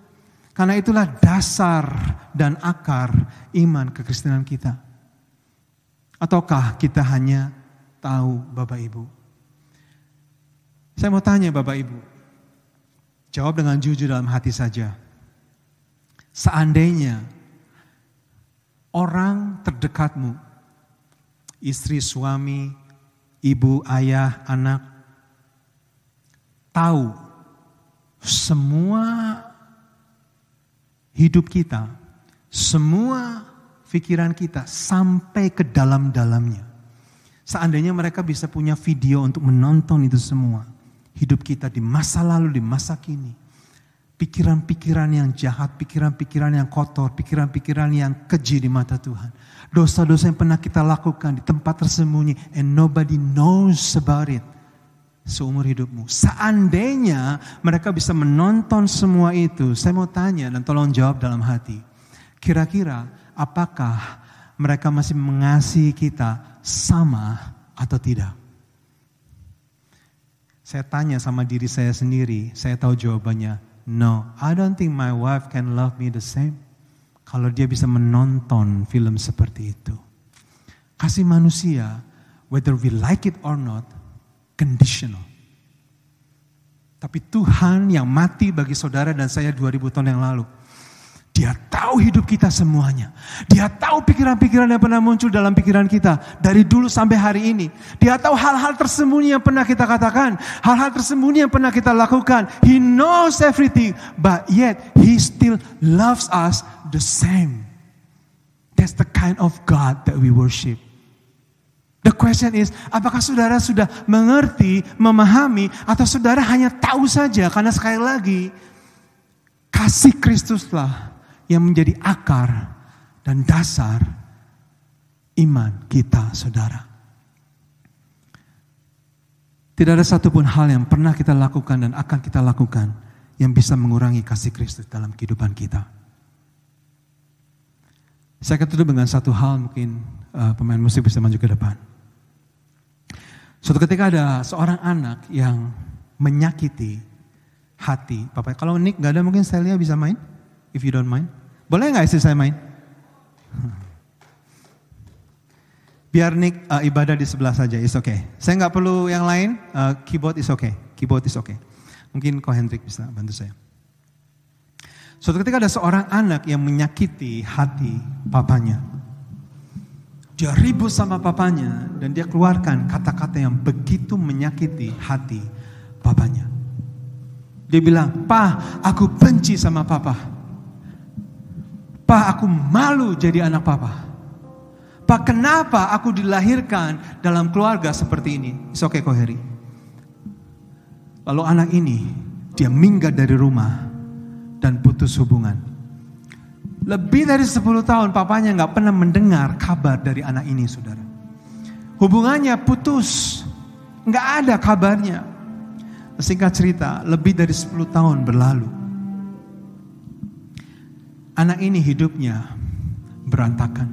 Karena itulah dasar dan akar iman kekristenan kita. Ataukah kita hanya tahu Bapak Ibu? Saya mau tanya Bapak Ibu, jawab dengan jujur dalam hati saja. Seandainya orang terdekatmu, istri, suami, ibu, ayah, anak, tahu semua hidup kita, semua pikiran kita sampai ke dalam-dalamnya. Seandainya mereka bisa punya video untuk menonton itu semua. Hidup kita di masa lalu, di masa kini. Pikiran-pikiran yang jahat, pikiran-pikiran yang kotor, pikiran-pikiran yang keji di mata Tuhan. Dosa-dosa yang pernah kita lakukan di tempat tersembunyi and nobody knows about it. Seumur hidupmu. Seandainya mereka bisa menonton semua itu, saya mau tanya dan tolong jawab dalam hati. Kira-kira apakah mereka masih mengasihi kita sama atau tidak? Saya tanya sama diri saya sendiri, saya tahu jawabannya. No, I don't think my wife can love me the same. Kalau dia bisa menonton film seperti itu. Kasih manusia, whether we like it or not, conditional. Tapi Tuhan yang mati bagi saudara dan saya 2000 tahun yang lalu. Dia tahu hidup kita semuanya. Dia tahu pikiran-pikiran yang pernah muncul dalam pikiran kita. Dari dulu sampai hari ini. Dia tahu hal-hal tersembunyi yang pernah kita katakan. Hal-hal tersembunyi yang pernah kita lakukan. He knows everything. But yet He still loves us the same. That's the kind of God that we worship. The question is, apakah saudara sudah mengerti, memahami, atau saudara hanya tahu saja? Karena sekali lagi, kasih Kristuslah yang menjadi akar dan dasar iman kita, saudara. Tidak ada satupun hal yang pernah kita lakukan dan akan kita lakukan yang bisa mengurangi kasih Kristus dalam kehidupan kita. Saya akan tutup dengan satu hal, mungkin pemain musik bisa maju ke depan. Suatu ketika ada seorang anak yang menyakiti hati Bapak. Kalau Nick gak ada, mungkin Celia bisa main, if you don't mind. Boleh gak istri saya main? Biar Nick ibadah di sebelah saja, it's okay. Saya gak perlu yang lain, keyboard is okay. Keyboard is okay. Mungkin Ko Hendrik bisa bantu saya. Suatu ketika ada seorang anak yang menyakiti hati papanya. Dia ribut sama papanya dan dia keluarkan kata-kata yang begitu menyakiti hati papanya. Dia bilang, "Pa, aku benci sama papa. Pa, aku malu jadi anak papa. Pa, kenapa aku dilahirkan dalam keluarga seperti ini?" It's okay kok Heri. Lalu anak ini, dia minggat dari rumah dan putus hubungan. Lebih dari 10 tahun papanya gak pernah mendengar kabar dari anak ini, saudara. Hubungannya putus, gak ada kabarnya. Singkat cerita, lebih dari 10 tahun berlalu. Anak ini hidupnya berantakan.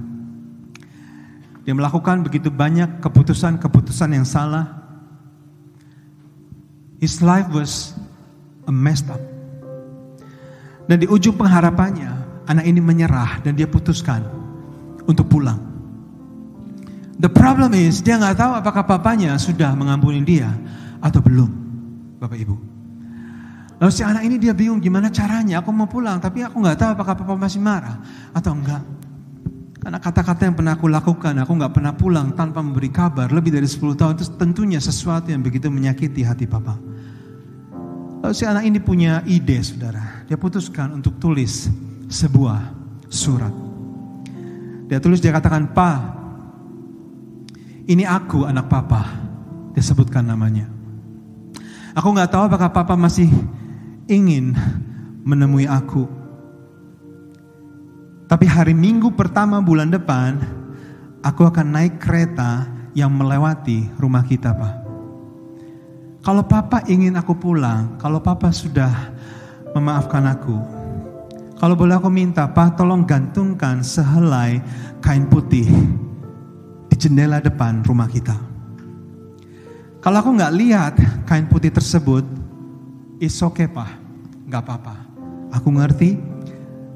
Dia melakukan begitu banyak keputusan-keputusan yang salah. His life was a messed up. Dan di ujung pengharapannya, anak ini menyerah dan dia putuskan untuk pulang. The problem is, dia gak tahu apakah papanya sudah mengampuni dia atau belum, Bapak Ibu. Lalu si anak ini dia bingung gimana caranya, aku mau pulang tapi aku gak tahu apakah papa masih marah atau enggak. Karena kata-kata yang pernah aku lakukan, aku gak pernah pulang tanpa memberi kabar lebih dari 10 tahun, itu tentunya sesuatu yang begitu menyakiti hati papa. Lalu si anak ini punya ide, saudara. Dia putuskan untuk tulis sebuah surat. Dia tulis, dia katakan, "Pa, ini aku anak papa." Dia sebutkan namanya. Aku gak tahu apakah papa masih ingin menemui aku. Tapi hari Minggu pertama bulan depan, aku akan naik kereta yang melewati rumah kita, Pak. Kalau papa ingin aku pulang, kalau papa sudah memaafkan aku, kalau boleh aku minta, Pak, tolong gantungkan sehelai kain putih di jendela depan rumah kita. Kalau aku gak lihat kain putih tersebut, it's okay, Pak, gak apa-apa. Aku ngerti.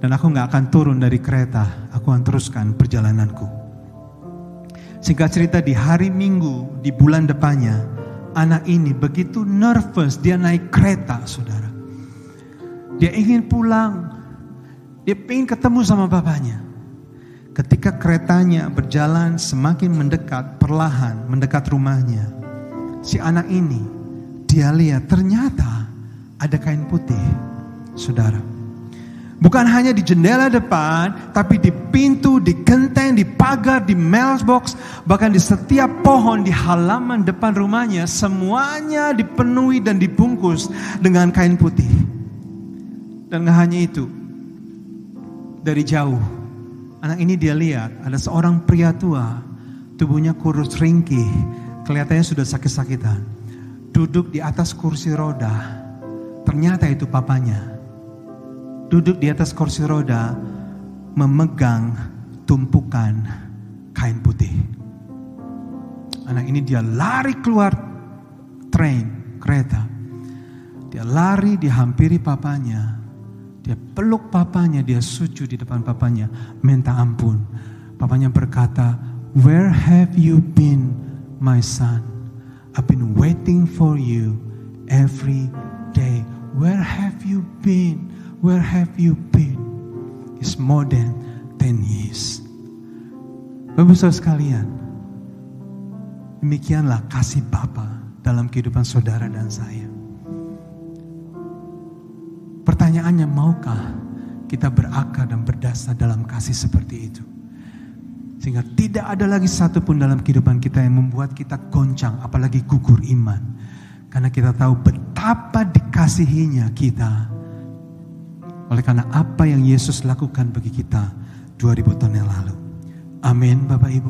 Dan aku gak akan turun dari kereta, aku akan teruskan perjalananku. Singkat cerita, di hari Minggu, di bulan depannya, anak ini begitu nervous, dia naik kereta, saudara. Dia ingin pulang, dia ingin ketemu sama bapaknya. Ketika keretanya berjalan semakin mendekat, perlahan mendekat rumahnya, si anak ini, dia lihat ternyata ada kain putih, saudara. Bukan hanya di jendela depan, tapi di pintu, di genteng, di pagar, di mailbox, bahkan di setiap pohon di halaman depan rumahnya, semuanya dipenuhi dan dibungkus dengan kain putih. Dan gak hanya itu, dari jauh, anak ini dia lihat ada seorang pria tua, tubuhnya kurus ringkih, kelihatannya sudah sakit-sakitan, duduk di atas kursi roda. Ternyata itu papanya. Duduk di atas kursi roda, memegang tumpukan kain putih. Anak ini dia lari keluar kereta. Dia lari, dihampiri papanya. Dia peluk papanya, dia sujud di depan papanya, minta ampun. Papanya berkata, "Where have you been, my son? I've been waiting for you every day. Where have you been? Where have you been?" It's more than 10 years. Bapak saudara sekalian, demikianlah kasih Bapa dalam kehidupan saudara dan saya. Pertanyaannya, maukah kita berakar dan berdasar dalam kasih seperti itu? Sehingga tidak ada lagi satupun dalam kehidupan kita yang membuat kita goncang, apalagi gugur iman. Karena kita tahu betapa dikasihinya kita. Oleh karena apa yang Yesus lakukan bagi kita 2000 tahun yang lalu. Amin, Bapak Ibu.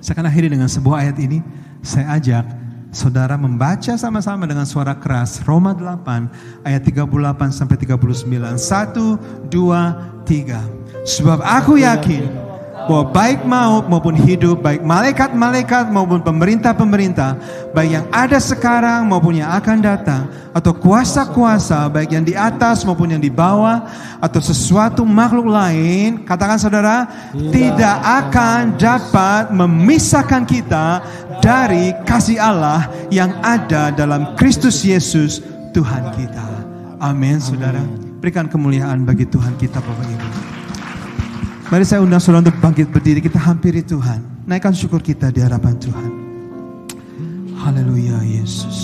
Saya akan akhiri dengan sebuah ayat ini. Saya ajak saudara membaca sama-sama dengan suara keras Roma 8 ayat 38 sampai 39. 1, 2, 3. Sebab aku yakin bahwa baik maut maupun hidup, baik malaikat-malaikat maupun pemerintah-pemerintah, baik yang ada sekarang maupun yang akan datang, atau kuasa-kuasa, baik yang di atas maupun yang di bawah, atau sesuatu makhluk lain, katakan saudara, tidak akan dapat memisahkan kita dari kasih Allah yang ada dalam Kristus Yesus Tuhan kita. Amin, saudara. Berikan kemuliaan bagi Tuhan kita, Bapak Ibu. Mari saya undang saudara untuk bangkit berdiri, kita hampiri Tuhan. Naikkan syukur kita di hadapan Tuhan. Haleluya Yesus.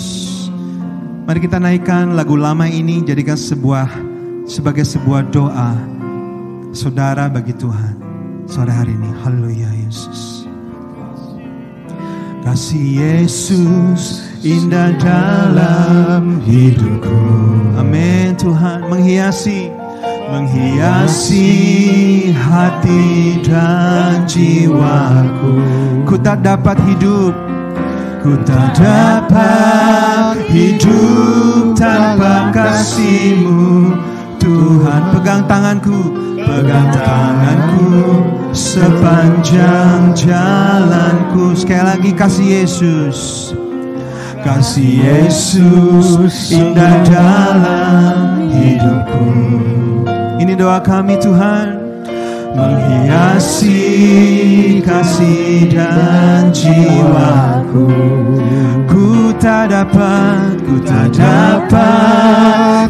Mari kita naikkan lagu lama ini, jadikan sebagai sebuah doa saudara bagi Tuhan sore hari ini. Haleluya Yesus. Kasih Yesus indah dalam hidupku. Amin Tuhan, menghiasi hati dan jiwaku. Ku tak dapat hidup tanpa kasih-Mu Tuhan. Pegang tanganku sepanjang jalanku. Sekali lagi, kasih Yesus. Kasih Yesus indah dalam hidupku. Ini doa kami Tuhan. Menghiasi kasih dan jiwaku. Ku tak dapat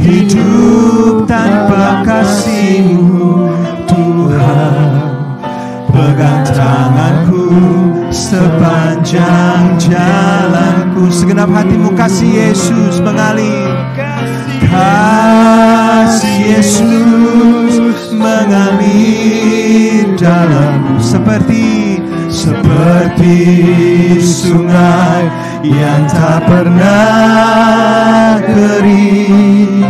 hidup tanpa kasih-Mu Tuhan. Pegang tanganku sepanjang jalanku. Segenap hatimu kasih Yesus mengalir. Kasih Yesus mengalir dalamku seperti sungai yang tak pernah kering.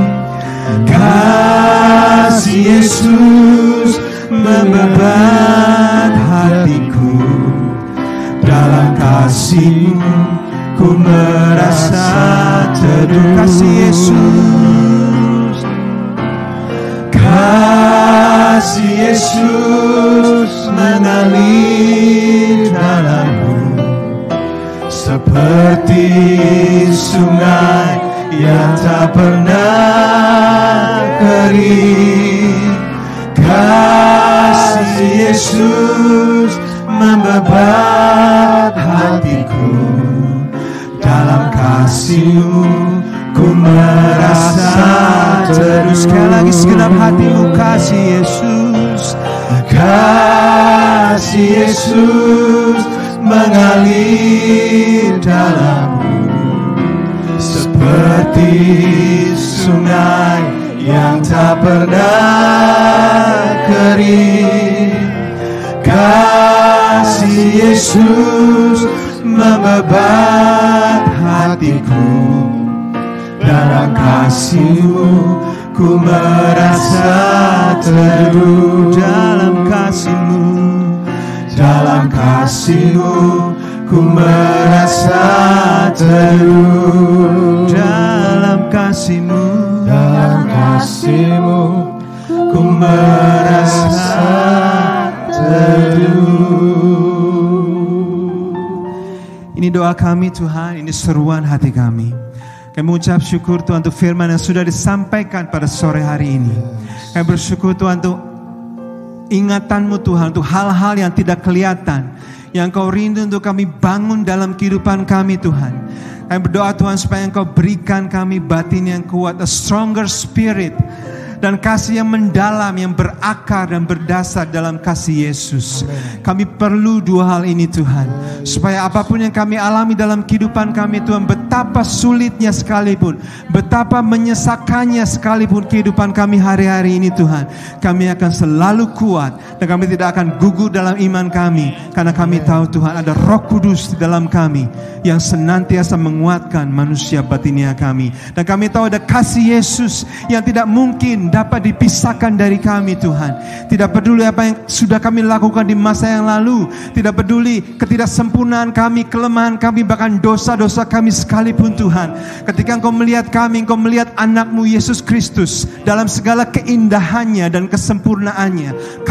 Kasih Yesus membebat hatiku. Dalam kasih-Mu ku merasa teduh. Kasih Yesus, kasih Yesus mengalir dalamku seperti sungai yang tak pernah kering. Kasih Yesus membebat hatiku. Dalam kasih-Mu ku merasa teduh. Sekali lagi, segenap hatimu kasih Yesus. Kasih Yesus mengalir dalamku seperti sungai yang tak pernah kering. Kasih Yesus membebat hatiku. Dalam kasih-Mu ku merasa teduh. Dalam kasih-Mu, dalam kasih-Mu ku merasa teduh. Dalam kasih-Mu, dalam kasih-Mu ku merasa teduh. Ini doa kami Tuhan, ini seruan hati kami. Kami mengucap syukur Tuhan untuk firman yang sudah disampaikan pada sore hari ini. Kami bersyukur Tuhan untuk ingatan-Mu Tuhan, untuk hal-hal yang tidak kelihatan, yang Kau rindu untuk kami bangun dalam kehidupan kami Tuhan. Kami berdoa Tuhan supaya Engkau berikan kami batin yang kuat, a stronger spirit, dan kasih yang mendalam, yang berakar dan berdasar dalam kasih Yesus. Kami perlu dua hal ini Tuhan, supaya apapun yang kami alami dalam kehidupan kami Tuhan, betapa sulitnya sekalipun, betapa menyesakannya sekalipun kehidupan kami hari-hari ini Tuhan, kami akan selalu kuat dan kami tidak akan gugur dalam iman kami, karena kami tahu Tuhan ada Roh Kudus di dalam kami yang senantiasa menguatkan manusia batinia kami. Dan kami tahu ada kasih Yesus yang tidak mungkin dapat dipisahkan dari kami Tuhan. Tidak peduli apa yang sudah kami lakukan di masa yang lalu, tidak peduli ketidaksempurnaan kami, kelemahan kami, bahkan dosa-dosa kami sekalipun Tuhan. Ketika Engkau melihat kami, Engkau melihat anak-Mu Yesus Kristus dalam segala keindahannya dan kesempurnaannya.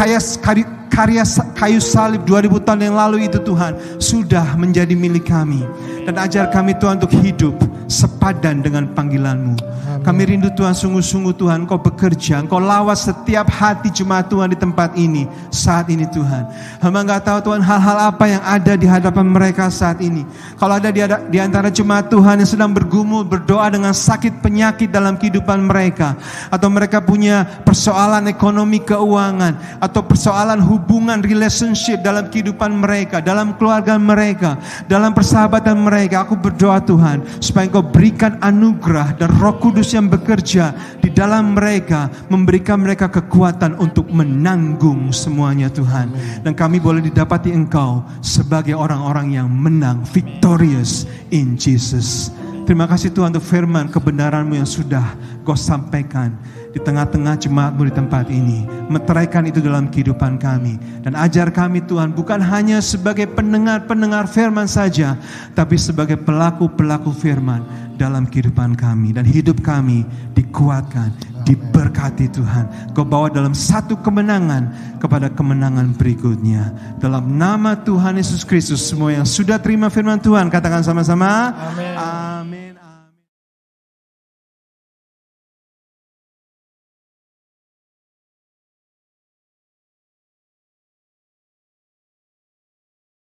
Karya kayu salib 2000 tahun yang lalu itu Tuhan sudah menjadi milik kami. Dan ajar kami Tuhan untuk hidup sepadan dengan panggilan-Mu. Kami rindu Tuhan, sungguh-sungguh Tuhan Engkau bekerja, Engkau lawas setiap hati jemaat Tuhan di tempat ini saat ini Tuhan. Hamba gak tahu Tuhan hal-hal apa yang ada di hadapan mereka saat ini. Kalau ada di antara jemaat Tuhan yang sedang bergumul, berdoa dengan sakit penyakit dalam kehidupan mereka, atau mereka punya persoalan ekonomi keuangan, atau persoalan hubungan relationship dalam kehidupan mereka, dalam keluarga mereka, dalam persahabatan mereka, aku berdoa Tuhan supaya Engkau berikan anugerah dan Roh Kudus yang bekerja di dalam mereka, memberikan mereka kekuatan untuk menanggung semuanya Tuhan. Dan kami boleh didapati Engkau sebagai orang-orang yang menang, victorious in Jesus. Terima kasih Tuhan untuk firman kebenaran-Mu yang sudah Kau sampaikan di tengah-tengah jemaat-Mu di tempat ini. Meteraikan itu dalam kehidupan kami. Dan ajar kami Tuhan bukan hanya sebagai pendengar-pendengar firman saja, tapi sebagai pelaku-pelaku firman dalam kehidupan kami. Dan hidup kami dikuatkan, Diberkati Tuhan. Kau bawa dalam satu kemenangan kepada kemenangan berikutnya. Dalam nama Tuhan Yesus Kristus, semua yang sudah terima firman Tuhan, katakan sama-sama. Amin.